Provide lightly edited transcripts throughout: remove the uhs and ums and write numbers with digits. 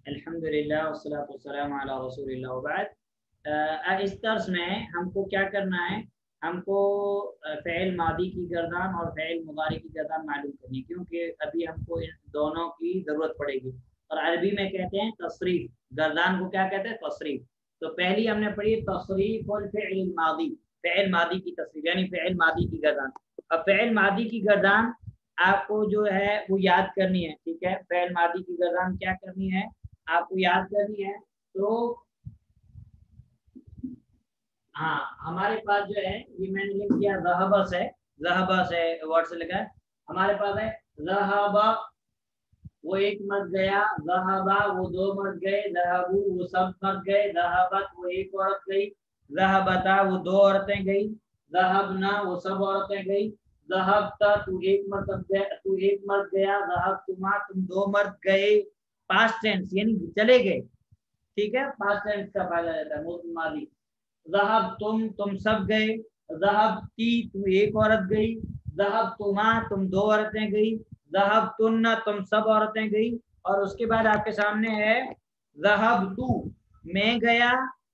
अल्हम्दुलिल्लाह वस्सलातु वस्सलामु अला रसूलिल्लाह व बाद। इस दर्स में हमको क्या करना है, हमको फ़ेल मादी की गर्दान और फ़ेल मुदारी की गर्दान मालूम करनी है, क्योंकि अभी हमको इन दोनों की ज़रूरत पड़ेगी। और अरबी में कहते हैं तसरीफ, गर्दान को क्या कहते हैं, तसरीफ। तो पहली हमने पढ़ी तसरीफुल फ़िअल मादी, फ़ेल मादी की तसरीफ यानी फ़ेल मादी की गर्दान। अब फ़ेल मादी की गर्दान आपको जो है वो याद करनी है, ठीक है। फ़ेल मादी की गर्दान क्या करनी है, आपको याद करनी है। तो हाँ, हमारे पास जो है ये मैंने लिख दिया ज़हबा से, ज़हबा से वर्ड से लिखा है। हमारे पास है ज़हबा, वो एक मर्द गया, ज़हबा वो दो मर्द गए, ज़हबू वो सब मर्द गए, ज़हबत वो एक औरत गई, ज़हबता वो दो औरतें गई, ज़हबना वो सब औरतें गई, ज़हबता तू एक मर्द गया, ज़हबतुमा तुम दो मर्द गए। पास्ट टेंस यानी चले गए, ठीक है। पास्ट टेंस का फायदा रहता है मादी। ज़हब तुम सब गए, ज़हबती तू एक औरत गई, ज़हबतुमा तुम दो औरतें गई, ज़हबतुन्ना तुम सब औरतें गई। और उसके बाद आपके सामने है ज़हबतु मैं गया,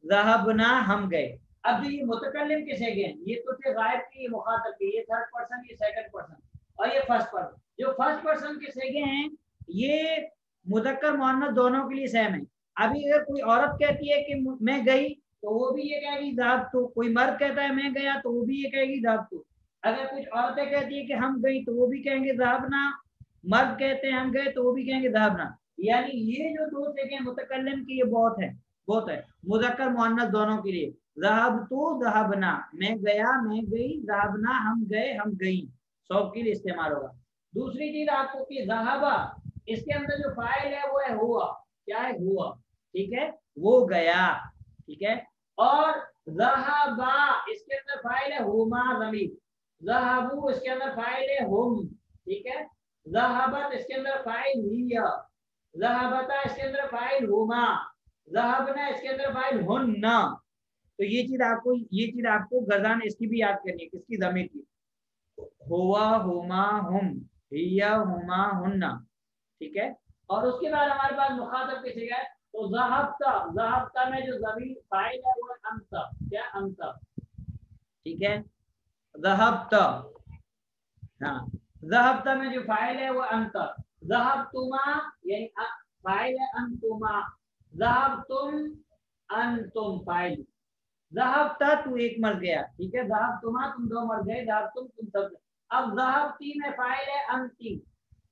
ज़हबना हम गए। अब जो ये मुतकल्लिम किसे गए, ये तो थे गायब के, ये मुखातब के, ये थर्ड पर्सन, ये सेकंड पर्सन और ये फर्स्ट पर्सन। जो फर्स्ट पर्सन के सेगे हैं ये मुज़क्कर मुअन्नस दोनों के लिए सेम है। अभी अगर कोई औरत कहती है कि मैं गई, तो वो भी ये कहेगी ज़हब तो। कोई मर्द कहता है मैं गया, तो वो भी ये कहेगी ज़हब तो। अगर कुछ औरतें कहती है कि हम गई, तो वो भी कहेंगे ज़हबना। मर्द कहते हैं हम गए, तो वो भी कहेंगे ज़हबना। यानी ये जो दो सेगे मुतकल्लिम की, ये बहुत है, बहुत है मुज़क्कर मुअन्नस दोनों के लिए। ज़हब तो ज़हबना मैं गया मैं गई, ज़हबना हम गए हम गई, सब के लिए इस्तेमाल होगा। दूसरी चीज आपको कि ज़हबा, इसके अंदर जो फाइल है वो है हुआ, क्या है, हुआ, ठीक है, वो गया, ठीक है। और ज़हबा इसके अंदर फाइल है हुमा ज़मीर, ज़हबू इसके अंदर फाइल है हुम, ठीक है। ज़हबत इसके अंदर फाइल हिया, ज़हबता इसके अंदर फाइल हुमा, ज़हबना इसके अंदर फाइल हुन्ना। तो ये चीज आपको गर्दान इसकी भी याद करनी है, किसकी, ज़मीर की। हुआ हुमा हुम, हिया हुमा हुन्ना, ठीक है। और उसके बाद हमारे पास मुखातब किसे गए, तो ज़हबता, ज़हबता में जो ज़मीर फाइल है वो अंता, क्या, अंता, ठीक है। ज़हबता, हाँ, ज़हबता में जो फाइल है वो अंता। ज़हबतुमा यानी फाइल है अंतुमा, ज़हबतुम अंतुम फाइल। ज़हबता तू एक मर गया, ठीक है। ज़हबतुमा तुम दो मर गए, ज़हबतुम तुम सब। अब ज़हबती में फाइल है अंती,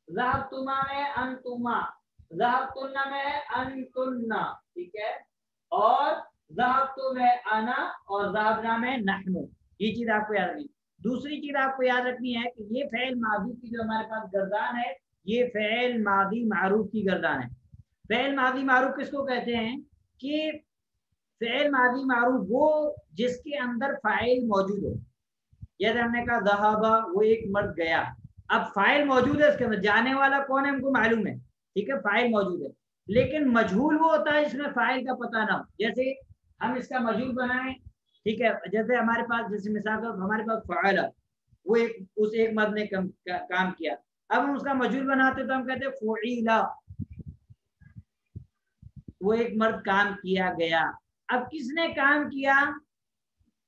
ज़हबतुमा में अंतुमा, ज़हबतुन्ना में है अंतुन्ना, ठीक है। और ज़हबतु में अना और ज़हबना में नहनु। ये चीज आपको याद रखनी। दूसरी चीज आपको याद रखनी है कि ये फ़ेल मादी की जो हमारे पास गर्दान है, ये फ़ेल मादी मारूफ की गर्दान है। फ़ेल मादी मारूफ किसको कहते हैं कि फ़ेल मादी मारूफ वो जिसके अंदर फाइल मौजूद हो। जैसे हमने कहा ज़हबा वो एक मर्द गया, अब फाइल मौजूद है, इसके अंदर जाने वाला कौन है हमको मालूम है, ठीक है, फाइल मौजूद है। लेकिन मजहूल वो होता है जिसमें फाइल का पता ना हो। जैसे हम इसका मजहूल बनाएं, ठीक है, जैसे हमारे पास, जैसे मिसाल का हमारे पास फ़अल, वो उस एक मर्द ने काम किया। अब हम उसका मजहूल बनाते तो हम कहते हैं फ़ुइला, वो एक मर्द काम किया गया। अब किसने काम किया,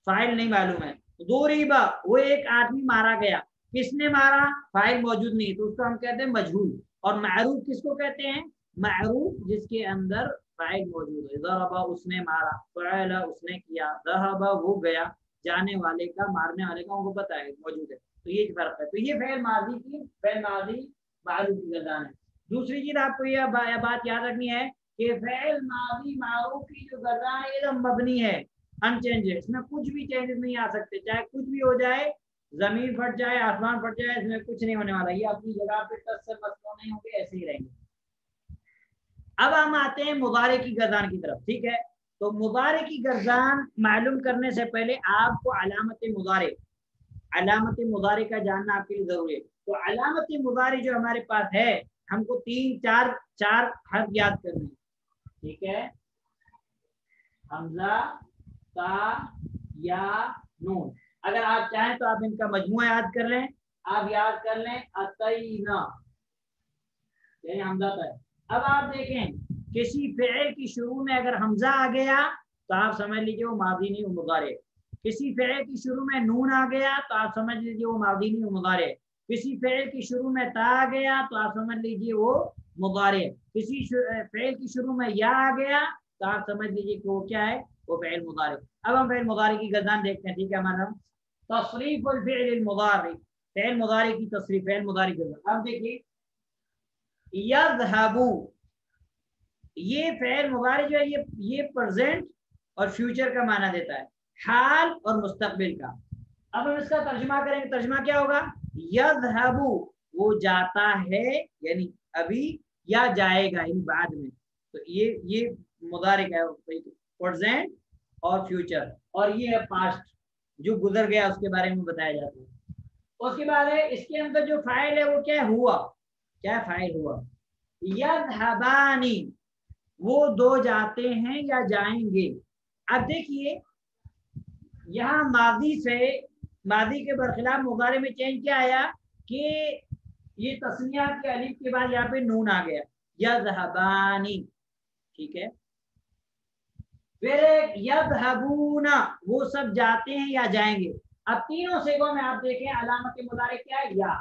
फाइल नहीं मालूम है। दो रिबा वो एक आदमी मारा गया, किसने मारा, फाइल मौजूद नहीं, तो उसको हम कहते हैं मजहूल। और मारूफ किसको कहते हैं, मारूफ जिसके अंदर फाइल मौजूद है। ज़हबा उसने मारा, फ़अला उसने किया, ज़हबा वो गया, जाने वाले का, मारने वाले का उनको पता है, मौजूद है। तो ये फर्क है। तो ये फ़ेल मादी की, फ़ेल मादी मारूफ की गर्दान है। दूसरी चीज आपको यह बात याद रखनी है कि फ़ेल मादी मारूफ की जो गर्दान है, ये तो मबनी है, अनचेंज है, इसमें कुछ भी चेंजेस नहीं आ सकते, चाहे कुछ भी हो जाए, जमीन फट जाए, आसमान फट जाए, इसमें कुछ नहीं होने वाला। ये अपनी जगह पे टस से मसलो नहीं होंगे, ऐसे ही रहेंगे। अब हम आते हैं मुदारे की गर्दान की तरफ, ठीक है। तो मुदारे की गर्दान मालूम करने से पहले आपको अलामत मुदारे का जानना आपके लिए जरूरी है। तो अलामत मुदारे जो हमारे पास है, हमको चार हर्फ याद करने हैं, ठीक है। हमजा, ता, या, नून। अगर आप चाहें तो आप इनका मजमूआ याद कर लें, आप याद कर लें अतईना, हमजा तय। अब आप देखें किसी फ़िल की शुरू में अगर हमजा आ गया तो आप समझ लीजिए वो मादी नहीं वो मुदारे। किसी फ़िल की शुरू में नून आ गया तो आप समझ लीजिए वो मादी नहीं वो मुदारे। किसी फ़िल की शुरू में ता आ गया तो आप समझ लीजिए वो मुदारे। किसी फ़िल की शुरू में या आ गया तो आप समझ लीजिए कि वो क्या है, वो फ़िल मुदारे। अब हम फ़िल मुदारे की गज़ान देखते हैं, ठीक है हमारा तसरीफ़ुल फ़िल मुदारी, फ़िल मुदारी की तसरीफ़, फ़िल मुदारी की गज़ान। अब देखिए यज़हबु, ये फ़िल मुदारी जो है ये प्रेजेंट और फ्यूचर का माना देता है, हाल और मुस्तकबिल का। अब हम इसका तर्जुमा करेंगे, तर्जुमा क्या होगा, यज़हबु वो जाता है यानी अभी, या जाएगा यानी बाद में। तो ये मुदारिक है, प्रेजेंट और फ्यूचर, और ये है पास्ट जो गुजर गया उसके बारे में बताया जाता है। उसके बाद है इसके अंदर जो फाइल है वो क्या हुआ, क्या फाइल हुआ, यज़हबानी वो दो जाते हैं या जाएंगे। अब देखिए यहाँ मादी से, मादी के बरखिलाफ मुजारे में चेंज क्या आया कि ये तस्निया के अलिफ के बाद यहाँ पे नून आ गया, यज़हबानी, ठीक है। फिर यज़हबूना वो सब जाते हैं या जाएंगे। अब तीनों सेगों में आप देखें अलामत मुजारे क्या है, या।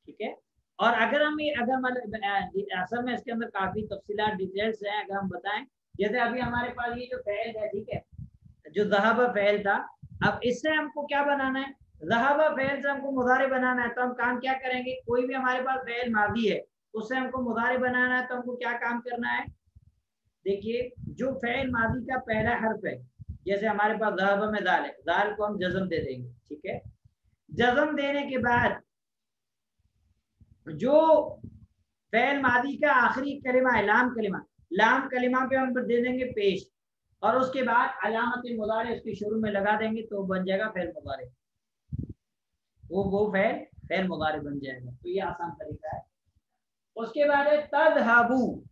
ठीक है। और अगर हम अगर मतलब असल में इसके अंदर काफी तफसीलात डिटेल्स हैं, अगर हम बताएं, जैसे अभी हमारे पास ये जो फ़ैल है, ठीक है, जो ज़हब फ़ैल था, अब इससे हमको क्या बनाना है, ज़हब फ़ैल से हमको मुदारे बनाना है। तो हम काम क्या करेंगे, कोई भी हमारे पास फ़ैल मादी है उससे हमको मुदारे बनाना है, तो हमको क्या काम करना है, देखिए जो फ़ैल मादी का पहला हर्फ है, जैसे हमारे पास ज़हब में दाल है, दाल को हम जज़म दे देंगे, ठीक है। जज़म देने के बाद जो फ़ैल मादी का आखिरी कलिमा है लाम कलिमा, लाम कलिमा पे हम दे देंगे पेश, और उसके बाद अलामत मुदारे उसके शुरू में लगा देंगे तो बन जाएगा फ़ैल मुदारे, वो फ़ैल मुदारे बन जाएगा। तो ये आसान तरीका है। उसके बाद है तज़हबू,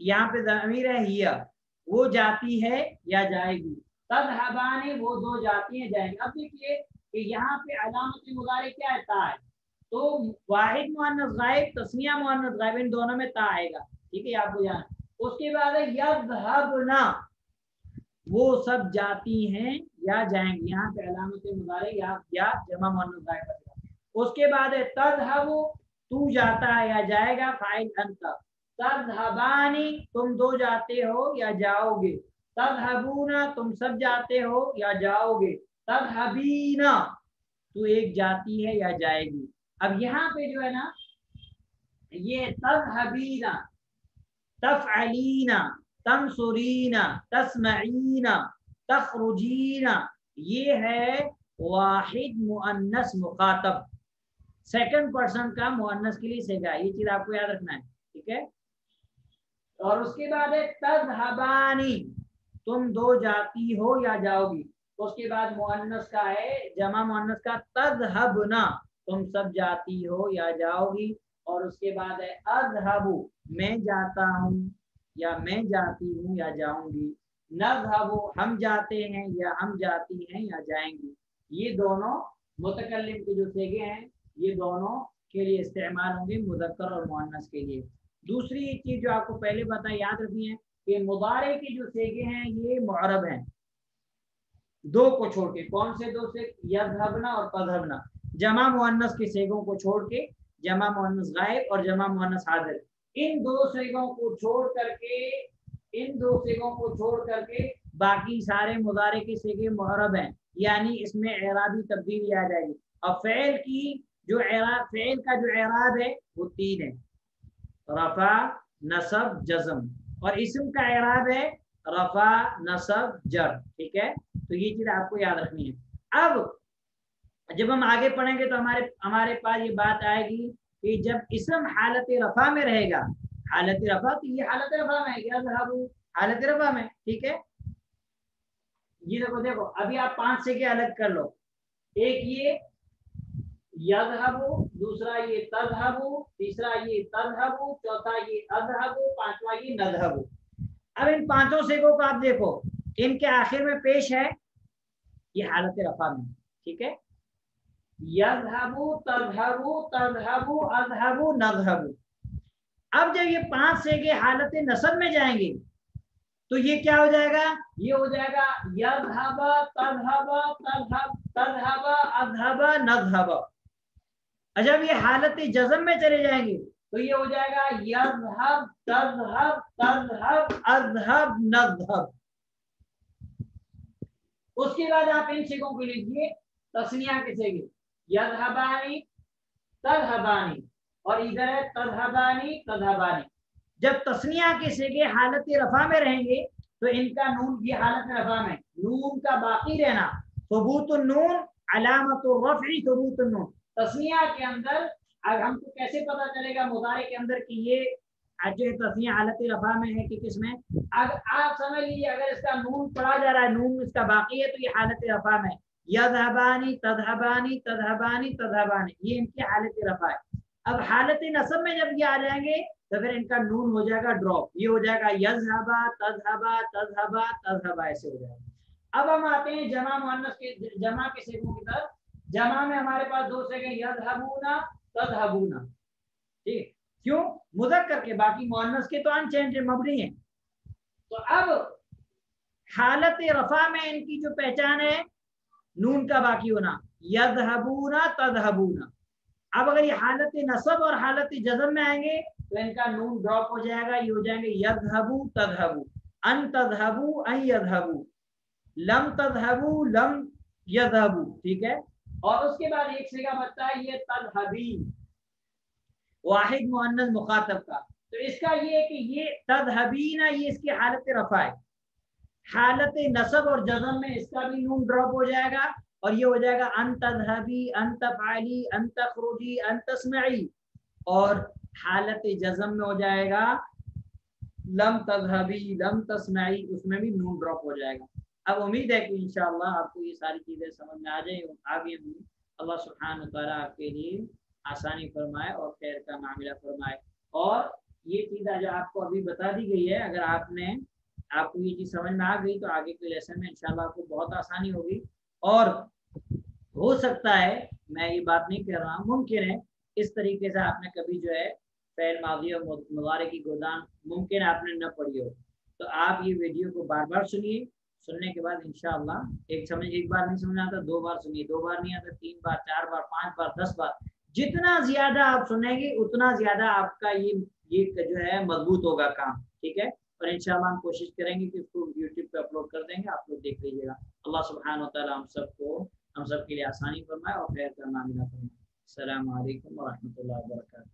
यहाँ पे ज़मीर है हिया, वो जाती है या जाएगी। तज़हबानी वो दो जाती हैं जाएंगे। अब देखिए कि यहाँ पे अलामत मुदारे क्या है, ता है, तो वाहिद मुअन्नस गायब तस्निया मुअन्नस गायब इन दोनों में ता आएगा, ठीक है, आपको जाना। उसके बाद है यज़हबना वो सब जाती हैं या जाएंगी, यहाँ पे अलामत मुदारे या जमा मुअन्नस गायब। उसके बाद है तज़हबु तू जाता है या जाएगा, फाइल अंत। तज़हबानी तुम दो जाते हो या जाओगे। तज़हबूना तुम सब जाते हो या जाओगे। तज़हबीना तू एक जाती है या जाएगी। अब यहाँ पे जो है ना, ये तज़हबीना, तफ़अलीना, तंसुरीना, तस्मईना, तखरुजीना, ये है वाहिद मुअन्नस मुखातब, सेकंड पर्सन का मुअन्नस के लिए सेगा, ये चीज आपको याद रखना है, ठीक है। और उसके बाद है तज़हबानी तुम दो जाती हो या जाओगी। उसके बाद मुअन्नस का है, जमा मुअन्नस का तज़हबना तुम सब जाती हो या जाओगी। और उसके बाद है अज़हबु मैं जाता हूँ या मैं जाती हूँ या जाऊंगी। नज़हबु हम जाते हैं या हम जाती हैं या जाएंगी। ये दोनों मुतकल्लिम के जो सेगे हैं ये दोनों के लिए इस्तेमाल होंगे, मुज़क्कर और मुअन्नस के लिए। दूसरी चीज जो आपको पहले बताया याद रखनी है कि मुदारे के जो सेगे हैं ये मुअरब हैं, दो को छोड़ के। कौन से दो से, यज़हबना और तज़हबना, जमा मुअन्नस के सेगों को छोड़ के, जमा मुअन्नस गायब और जमा मुअन्नस हाजिर, इन दो सेगों को छोड़ करके, इन दो सेगों को छोड़ करके बाकी सारे मुदारे के सेगे मुअरब हैं, यानी इसमें एराबी तब्दीली आ जाएगी। और फ़ेल की जो एराब, फ़ेल का जो एराब है वो तीन है, रफा नसब जज़म, और इस्म का एराब है रफा नसब जर, ठीक है। तो ये चीज आपको याद रखनी है। अब जब हम आगे पढ़ेंगे तो हमारे पास ये बात आएगी कि जब इस्म हालत रफा में रहेगा, हालत रफा, तो ये हालत रफा में है, हालत रफा में, ठीक है। ये देखो अभी आप 5 से के अलग कर लो, एक ये यज़हबु, दूसरा ये तज़हबु, तीसरा ये तज़हबु, चौथा ये अज़हबु, पांचवा ये नज़हबु। अब इन पांचों सेगों को आप देखो, इनके आखिर में पेश है ये हालत रफा में, ठीक है। यज़हबु तज़हबु तज़हबु अज़हबु नज़हबु। अब जब ये 5 सेगे हालत नसब में जाएंगे तो ये क्या हो जाएगा, ये हो जाएगा यज़हब तज़हब तज़हब तज़हब अज़हब नज़हब। जब ये हालत जज़म में चले जाएंगे तो ये हो जाएगा यज़हब तज़हब तज़हब अज़हब नज़हब। उसके बाद आप इन सेगों को लीजिए तस्निया के सेगे, यज़हबानी तज़हबानी, और इधर है तज़हबानी तज़हबानी। जब तस्निया के सेगे हालत रफा में रहेंगे तो इनका नून की हालत रफा में नून का बाकी रहना, सबूतुन नून अलामतुर रफ़ई सबूतुन नून। तस्निया के अंदर अब हमको कैसे पता चलेगा मुदारे के अंदर कि ये जो तस्निया हालत रफा में है कि किसमें, अगर आप समझ लीजिए अगर इसका नून पढ़ा जा रहा है, नून इसका बाकी है, तो ये हालत रफा में, यज़हबानी तज़हबानी तज़हबानी तज़हबानी, ये इनकी हालत रफा है। अब हालत नसब में जब ये आ जाएंगे तो फिर इनका नून हो जाएगा ड्रॉप, ये हो जाएगा यज़हबा तज़हबा तज़हबा तज़हबा, ऐसे हो जाएगा। अब हम आते हैं जमा मुअन्नस के, जमा के सेगों की तरफ। जमा में हमारे पास 2 सेगे यज़हबूना तज़हबूना, ठीक, क्यों, मुज़क्कर के, बाकी मुअन्नस के तो अनचेंज मबनी है। तो अब हालत रफा में इनकी जो पहचान है नून का बाकी होना, यज़हबूना तज़हबूना। अब अगर ये हालत नसब और हालत जज़म में आएंगे तो इनका नून ड्रॉप हो जाएगा, ये हो जाएंगे यज़हबू तज़हबू, अन तज़हबू अन यज़हबू, लम तज़हबू लम यज़हबू, ठीक है। और उसके बाद एक सेगा बचता है ये तज़हबीन, वाहिद मुअन्नस मुखातब का। तो इसका ये है कि ये तज़हबीना, ये इसकी हालत रफा है, हालत नसब और जज़म में इसका भी नून ड्रॉप हो जाएगा और ये हो जाएगा अन तज़हबी अन तफ़अली अन तख़रुजी अन तस्मई, और हालत जज़म में हो जाएगा लम तज़हबी लम तस्मई, उसमें भी नून ड्रॉप हो जाएगा। अब उम्मीद है कि इंशाअल्लाह आपको ये सारी चीज़ें समझ में आ जाए, आगे अल्लाह सुब्हानहू व तआला आपके लिए आसानी फरमाए और खैर का मामला फरमाए। और ये चीज़ जो आपको अभी बता दी गई है, अगर आपको ये चीज़ समझ में आ गई तो आगे के लेसन में इंशाल्लाह आपको बहुत आसानी होगी। और हो सकता है, मैं ये बात नहीं कर रहा, मुमकिन है इस तरीके से आपने कभी जो है फ़ेल माज़ी और मुज़ारे की गोदान मुमकिन आपने न पढ़ी हो, तो आप ये वीडियो को बार बार सुनिए। सुनने के बाद इंशाअल्लाह एक बार नहीं समझ आता 2 बार सुनिए, 2 बार नहीं आता 3 बार 4 बार 5 बार 10 बार, जितना ज्यादा आप सुनेंगे उतना ज्यादा आपका ये जो है मजबूत होगा काम, ठीक है। और इंशाअल्लाह हम कोशिश करेंगे कि इसको यूट्यूब पे अपलोड कर देंगे, आप लोग देख लीजिएगा। अल्लाह सुब्हानहू व तआला हम सब के लिए आसानी फरमाए और खैर का मामला फरमाए। अस्सलामु अलैकुम व रहमतुल्लाहि व बरकातहू।